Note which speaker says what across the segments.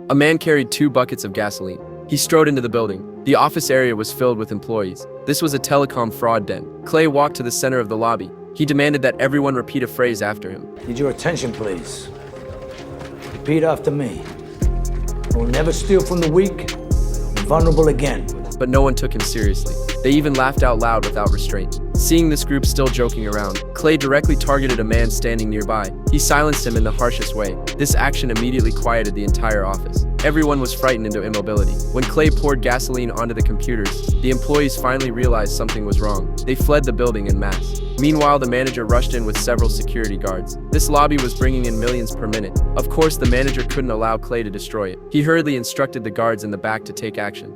Speaker 1: A man carried 2 buckets of gasoline. He strode into the building. The office area was filled with employees. This was a telecom fraud den. Clay walked to the center of the lobby. He demanded that everyone repeat a phrase after him.
Speaker 2: Need your attention, please. Repeat after me. I will never steal from the weak and vulnerable again.
Speaker 1: But no one took him seriously. They even laughed out loud without restraint. Seeing this group still joking around, Clay directly targeted a man standing nearby. He silenced him in the harshest way. This action immediately quieted the entire office. Everyone was frightened into immobility. When Clay poured gasoline onto the computers, the employees finally realized something was wrong. They fled the building en masse. Meanwhile, the manager rushed in with several security guards. This lobby was bringing in millions per minute. Of course, the manager couldn't allow Clay to destroy it. He hurriedly instructed the guards in the back to take action.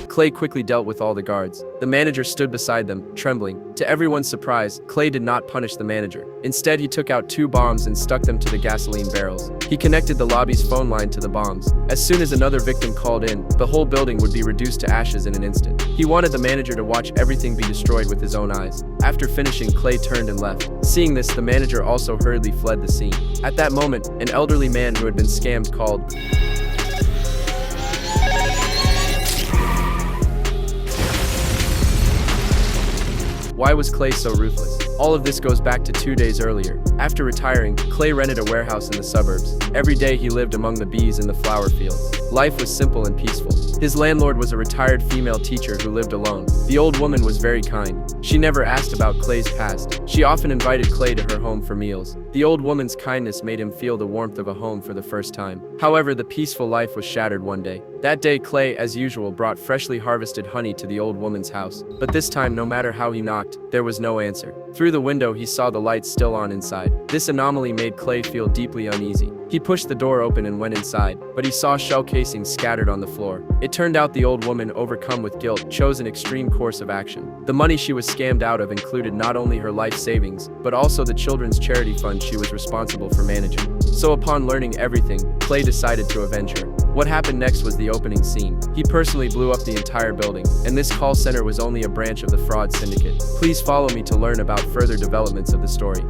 Speaker 1: Clay quickly dealt with all the guards. The manager stood beside them, trembling. To everyone's surprise, Clay did not punish the manager. Instead, he took out 2 bombs and stuck them to the gasoline barrels. He connected the lobby's phone line to the bombs. As soon as another victim called in, the whole building would be reduced to ashes in an instant. He wanted the manager to watch everything be destroyed with his own eyes. After finishing, Clay turned and left. Seeing this, the manager also hurriedly fled the scene. At that moment, an elderly man who had been scammed called. Why was Clay so ruthless? All of this goes back to 2 days earlier. After retiring, Clay rented a warehouse in the suburbs. Every day he lived among the bees in the flower fields. Life was simple and peaceful. His landlord was a retired female teacher who lived alone. The old woman was very kind. She never asked about Clay's past. She often invited Clay to her home for meals. The old woman's kindness made him feel the warmth of a home for the first time. However, the peaceful life was shattered one day. That day, Clay, as usual, brought freshly harvested honey to the old woman's house. But this time, no matter how he knocked, there was no answer. Through the window, he saw the lights still on inside. This anomaly made Clay feel deeply uneasy. He pushed the door open and went inside, but he saw shell casings scattered on the floor. It turned out the old woman, overcome with guilt, chose an extreme course of action. The money she was scammed out of included not only her life savings, but also the children's charity fund she was responsible for managing. So upon learning everything, Clay decided to avenge her. What happened next was the opening scene. He personally blew up the entire building, and this call center was only a branch of the fraud syndicate. Please follow me to learn about further developments of the story.